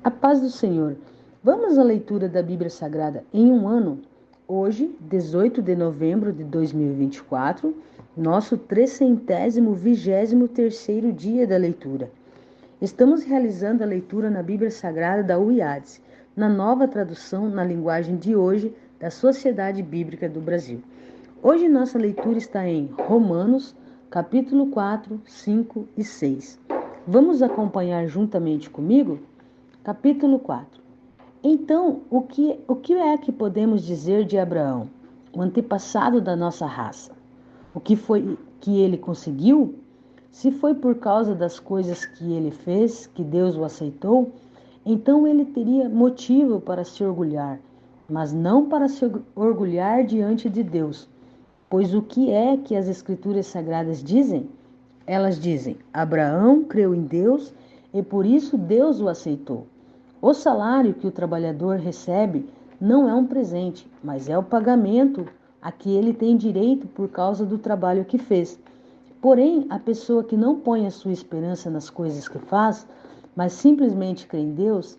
A paz do Senhor. Vamos à leitura da Bíblia Sagrada em um ano? Hoje, 18 de novembro de 2024, nosso 323º dia da leitura. Estamos realizando a leitura na Bíblia Sagrada da UIADS, na nova tradução na linguagem de hoje da Sociedade Bíblica do Brasil. Hoje nossa leitura está em Romanos, capítulo 4, 5 e 6. Vamos acompanhar juntamente comigo? Capítulo 4. Então, o que é que podemos dizer de Abraão, o antepassado da nossa raça? O que foi que ele conseguiu? Se foi por causa das coisas que ele fez que Deus o aceitou, então ele teria motivo para se orgulhar, mas não para se orgulhar diante de Deus. Pois o que é que as Escrituras Sagradas dizem? Elas dizem: Abraão creu em Deus e por isso Deus o aceitou. O salário que o trabalhador recebe não é um presente, mas é o pagamento a que ele tem direito por causa do trabalho que fez. Porém, a pessoa que não põe a sua esperança nas coisas que faz, mas simplesmente crê em Deus,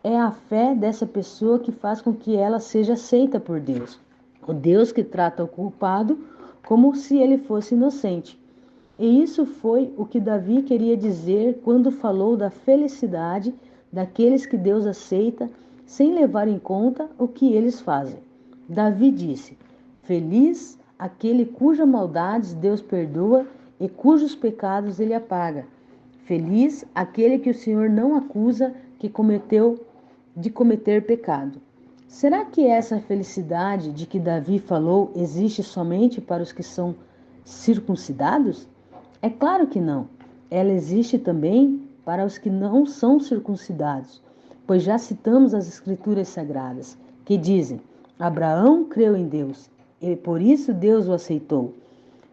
é a fé dessa pessoa que faz com que ela seja aceita por Deus. O Deus que trata o culpado como se ele fosse inocente. E isso foi o que Davi queria dizer quando falou da felicidade daqueles que Deus aceita sem levar em conta o que eles fazem. Davi disse: Feliz aquele cujas maldades Deus perdoa e cujos pecados ele apaga. Feliz aquele que o Senhor não acusa que cometeu de cometer pecado. Será que essa felicidade de que Davi falou existe somente para os que são circuncidados? É claro que não. Ela existe também para os que não são circuncidados, pois já citamos as Escrituras Sagradas, que dizem: Abraão creu em Deus, e por isso Deus o aceitou.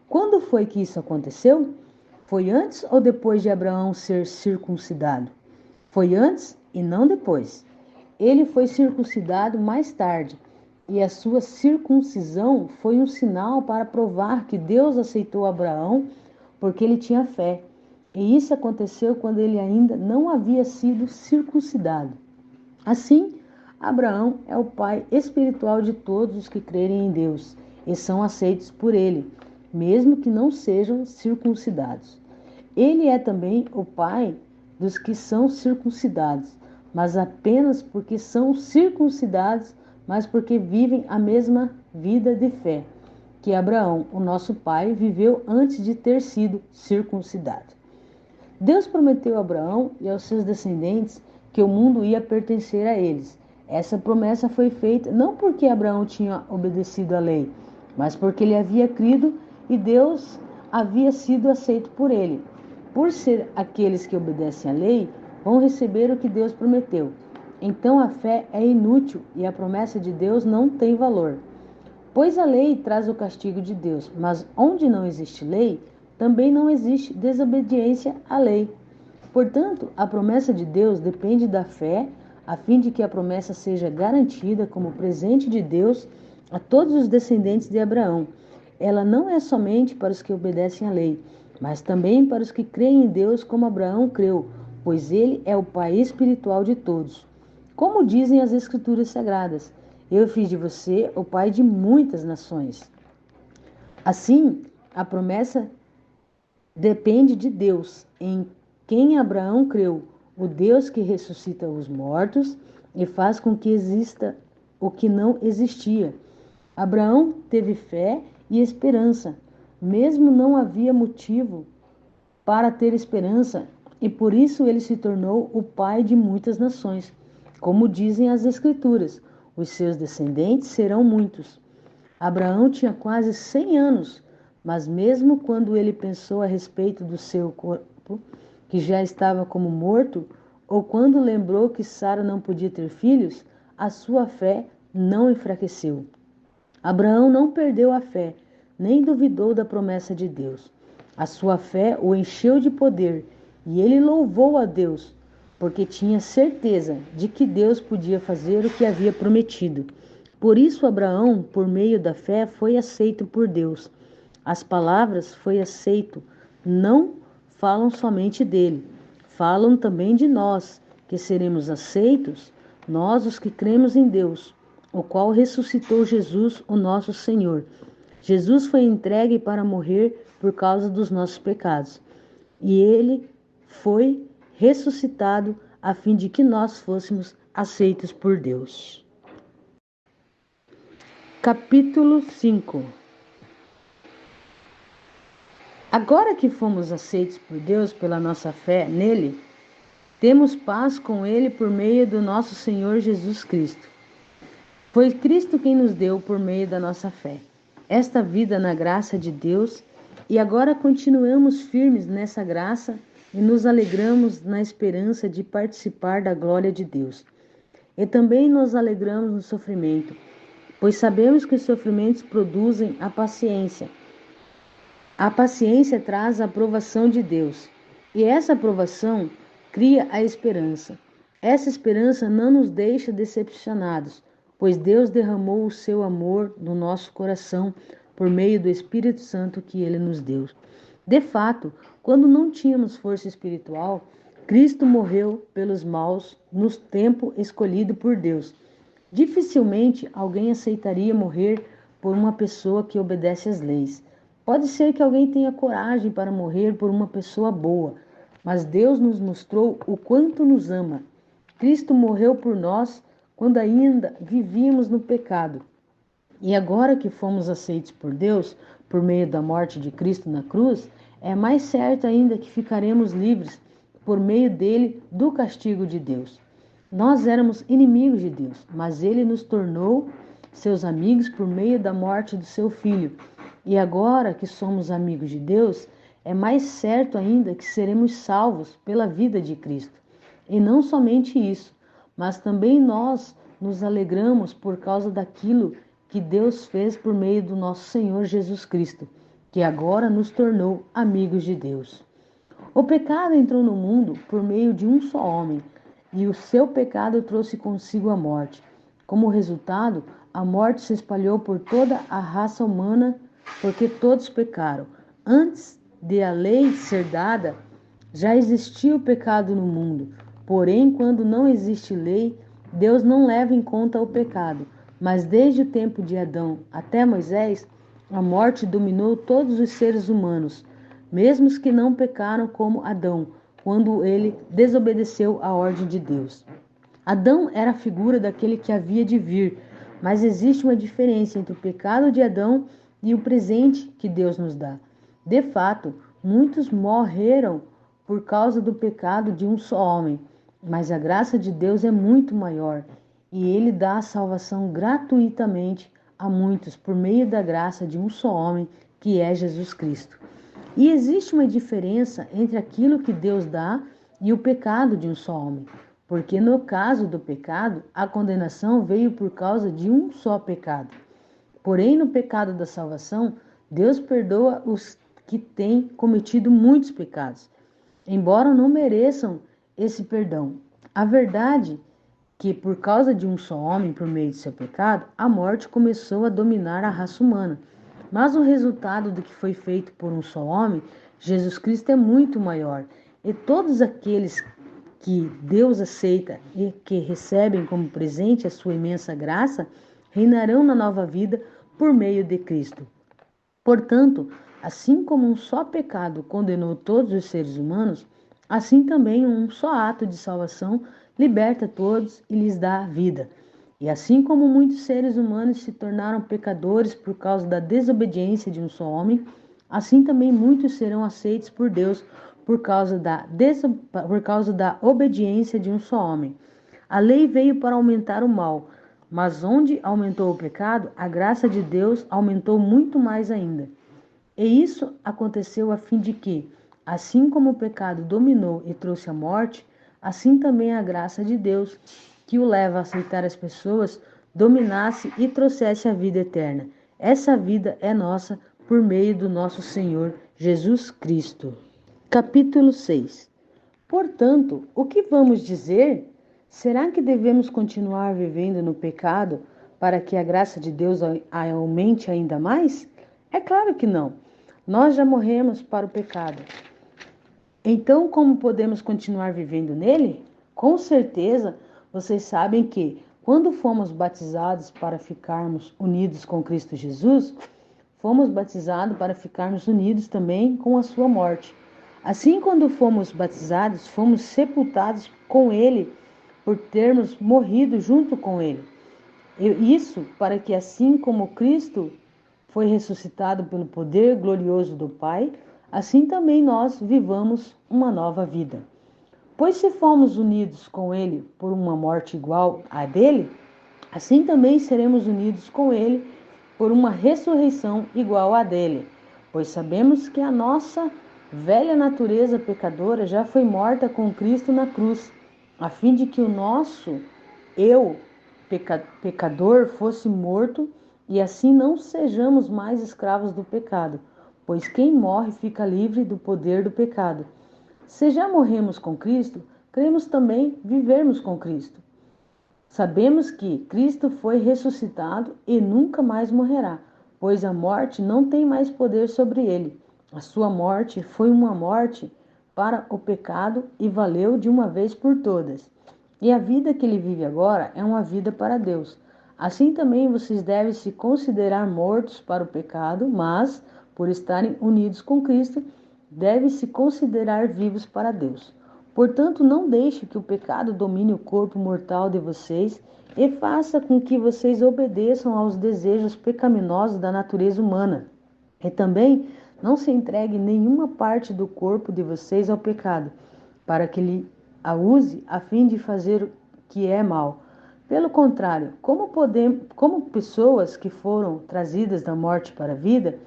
Quando foi que isso aconteceu? Foi antes ou depois de Abraão ser circuncidado? Foi antes e não depois. Ele foi circuncidado mais tarde, e a sua circuncisão foi um sinal para provar que Deus aceitou Abraão porque ele tinha fé. E isso aconteceu quando ele ainda não havia sido circuncidado. Assim, Abraão é o pai espiritual de todos os que crerem em Deus e são aceitos por ele, mesmo que não sejam circuncidados. Ele é também o pai dos que são circuncidados, mas apenas porque são circuncidados, mas porque vivem a mesma vida de fé que Abraão, o nosso pai, viveu antes de ter sido circuncidado. Deus prometeu a Abraão e aos seus descendentes que o mundo ia pertencer a eles. Essa promessa foi feita não porque Abraão tinha obedecido à lei, mas porque ele havia crido e Deus havia sido aceito por ele. Por ser aqueles que obedecem à lei, vão receber o que Deus prometeu. Então a fé é inútil e a promessa de Deus não tem valor. Pois a lei traz o castigo de Deus, mas onde não existe lei, também não existe desobediência à lei. Portanto, a promessa de Deus depende da fé, a fim de que a promessa seja garantida como presente de Deus a todos os descendentes de Abraão. Ela não é somente para os que obedecem à lei, mas também para os que creem em Deus como Abraão creu, pois ele é o pai espiritual de todos. Como dizem as Escrituras Sagradas: Eu fiz de você o pai de muitas nações. Assim, a promessa depende de Deus, em quem Abraão creu, o Deus que ressuscita os mortos e faz com que exista o que não existia. Abraão teve fé e esperança, mesmo não havia motivo para ter esperança, e por isso ele se tornou o pai de muitas nações. Como dizem as Escrituras, os seus descendentes serão muitos. Abraão tinha quase 100 anos, mas mesmo quando ele pensou a respeito do seu corpo, que já estava como morto, ou quando lembrou que Sara não podia ter filhos, a sua fé não enfraqueceu. Abraão não perdeu a fé, nem duvidou da promessa de Deus. A sua fé o encheu de poder e ele louvou a Deus, porque tinha certeza de que Deus podia fazer o que havia prometido. Por isso, Abraão, por meio da fé, foi aceito por Deus. As palavras foi aceito não falam somente dele, falam também de nós, que seremos aceitos? Nós, os que cremos em Deus, o qual ressuscitou Jesus, o nosso Senhor. Jesus foi entregue para morrer por causa dos nossos pecados. E ele foi ressuscitado a fim de que nós fôssemos aceitos por Deus. Capítulo 5. Agora que fomos aceitos por Deus pela nossa fé nele, temos paz com ele por meio do nosso Senhor Jesus Cristo. Foi Cristo quem nos deu por meio da nossa fé esta vida na graça de Deus, e agora continuamos firmes nessa graça e nos alegramos na esperança de participar da glória de Deus. E também nos alegramos no sofrimento, pois sabemos que os sofrimentos produzem a paciência. A paciência traz a aprovação de Deus, e essa aprovação cria a esperança. Essa esperança não nos deixa decepcionados, pois Deus derramou o seu amor no nosso coração por meio do Espírito Santo que Ele nos deu. De fato, quando não tínhamos força espiritual, Cristo morreu pelos maus no tempo escolhido por Deus. Dificilmente alguém aceitaria morrer por uma pessoa que obedece às leis. Pode ser que alguém tenha coragem para morrer por uma pessoa boa, mas Deus nos mostrou o quanto nos ama. Cristo morreu por nós quando ainda vivíamos no pecado. E agora que fomos aceitos por Deus, por meio da morte de Cristo na cruz, é mais certo ainda que ficaremos livres por meio dele do castigo de Deus. Nós éramos inimigos de Deus, mas ele nos tornou seus amigos por meio da morte do seu Filho. E agora que somos amigos de Deus, é mais certo ainda que seremos salvos pela vida de Cristo. E não somente isso, mas também nós nos alegramos por causa daquilo que Deus fez por meio do nosso Senhor Jesus Cristo, que agora nos tornou amigos de Deus. O pecado entrou no mundo por meio de um só homem, e o seu pecado trouxe consigo a morte. Como resultado, a morte se espalhou por toda a raça humana, porque todos pecaram. Antes de a lei ser dada, já existia o pecado no mundo. Porém, quando não existe lei, Deus não leva em conta o pecado. Mas desde o tempo de Adão até Moisés, a morte dominou todos os seres humanos, mesmo os que não pecaram como Adão, quando ele desobedeceu à ordem de Deus. Adão era a figura daquele que havia de vir, mas existe uma diferença entre o pecado de Adão e o presente que Deus nos dá. De fato, muitos morreram por causa do pecado de um só homem, mas a graça de Deus é muito maior e ele dá a salvação gratuitamente a muitos por meio da graça de um só homem, que é Jesus Cristo. E existe uma diferença entre aquilo que Deus dá e o pecado de um só homem, porque no caso do pecado, a condenação veio por causa de um só pecado. Porém, no pecado da salvação, Deus perdoa os que têm cometido muitos pecados, embora não mereçam esse perdão. A verdade é que, por causa de um só homem, por meio de seu pecado, a morte começou a dominar a raça humana. Mas o resultado do que foi feito por um só homem, Jesus Cristo, é muito maior. E todos aqueles que Deus aceita e que recebem como presente a sua imensa graça, reinarão na nova vida por meio de Cristo. Portanto, assim como um só pecado condenou todos os seres humanos, assim também um só ato de salvação liberta todos e lhes dá a vida. E assim como muitos seres humanos se tornaram pecadores por causa da desobediência de um só homem, assim também muitos serão aceitos por Deus por causa da obediência de um só homem. A lei veio para aumentar o mal, mas onde aumentou o pecado, a graça de Deus aumentou muito mais ainda. E isso aconteceu a fim de que, assim como o pecado dominou e trouxe a morte, assim também a graça de Deus, que o leva a aceitar as pessoas, dominasse e trouxesse a vida eterna. Essa vida é nossa por meio do nosso Senhor Jesus Cristo. Capítulo 6. Portanto, o que vamos dizer? Será que devemos continuar vivendo no pecado para que a graça de Deus aumente ainda mais? É claro que não. Nós já morremos para o pecado. Então, como podemos continuar vivendo nele? Com certeza, vocês sabem que, quando fomos batizados para ficarmos unidos com Cristo Jesus, fomos batizados para ficarmos unidos também com a sua morte. Assim, quando fomos batizados, fomos sepultados com Ele por termos morrido junto com Ele. Isso para que, assim como Cristo foi ressuscitado pelo poder glorioso do Pai, assim também nós vivamos uma nova vida. Pois se fomos unidos com Ele por uma morte igual à dele, assim também seremos unidos com Ele por uma ressurreição igual à dele. Pois sabemos que a nossa velha natureza pecadora já foi morta com Cristo na cruz, a fim de que o nosso eu pecador fosse morto e assim não sejamos mais escravos do pecado, pois quem morre fica livre do poder do pecado. Se já morremos com Cristo, cremos também vivermos com Cristo. Sabemos que Cristo foi ressuscitado e nunca mais morrerá, pois a morte não tem mais poder sobre ele. A sua morte foi uma morte para o pecado e valeu de uma vez por todas. E a vida que ele vive agora é uma vida para Deus. Assim também vocês devem se considerar mortos para o pecado, mas, por estarem unidos com Cristo, devem se considerar vivos para Deus. Portanto, não deixe que o pecado domine o corpo mortal de vocês e faça com que vocês obedeçam aos desejos pecaminosos da natureza humana. E também não se entregue nenhuma parte do corpo de vocês ao pecado, para que ele a use a fim de fazer o que é mal. Pelo contrário, como pessoas que foram trazidas da morte para a vida,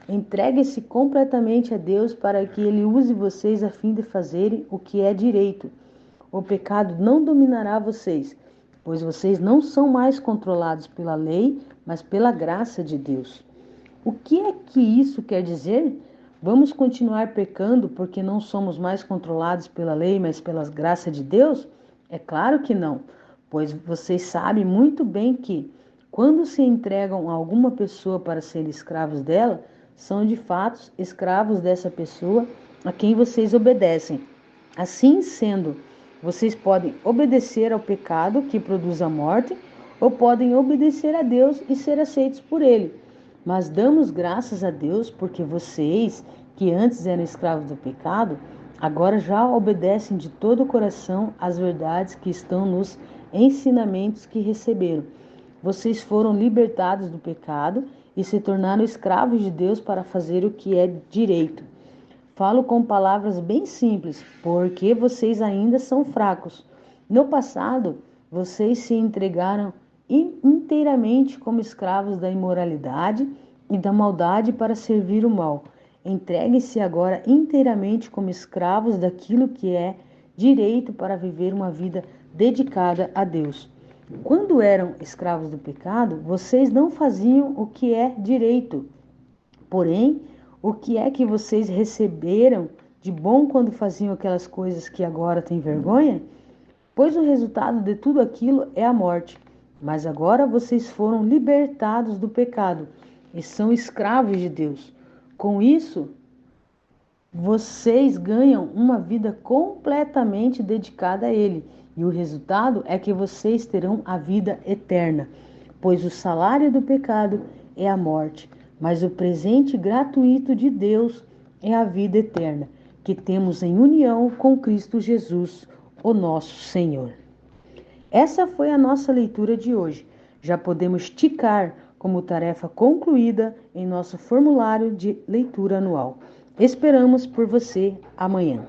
entregue-se completamente a Deus para que Ele use vocês a fim de fazerem o que é direito. O pecado não dominará vocês, pois vocês não são mais controlados pela lei, mas pela graça de Deus. O que é que isso quer dizer? Vamos continuar pecando porque não somos mais controlados pela lei, mas pela graça de Deus? É claro que não, pois vocês sabem muito bem que, quando se entregam a alguma pessoa para serem escravos dela, são de fato escravos dessa pessoa a quem vocês obedecem. Assim sendo, vocês podem obedecer ao pecado que produz a morte, ou podem obedecer a Deus e ser aceitos por Ele. Mas damos graças a Deus porque vocês, que antes eram escravos do pecado, agora já obedecem de todo o coração às verdades que estão nos ensinamentos que receberam. Vocês foram libertados do pecado e se tornaram escravos de Deus para fazer o que é direito. Falo com palavras bem simples, porque vocês ainda são fracos. No passado, vocês se entregaram inteiramente como escravos da imoralidade e da maldade para servir o mal. Entreguem-se agora inteiramente como escravos daquilo que é direito para viver uma vida dedicada a Deus. Quando eram escravos do pecado, vocês não faziam o que é direito. Porém, o que é que vocês receberam de bom quando faziam aquelas coisas que agora têm vergonha? Pois o resultado de tudo aquilo é a morte. Mas agora vocês foram libertados do pecado e são escravos de Deus. Com isso, vocês ganham uma vida completamente dedicada a Ele. E o resultado é que vocês terão a vida eterna. Pois o salário do pecado é a morte, mas o presente gratuito de Deus é a vida eterna, que temos em união com Cristo Jesus, o nosso Senhor. Essa foi a nossa leitura de hoje. Já podemos ticar como tarefa concluída em nosso formulário de leitura anual. Esperamos por você amanhã.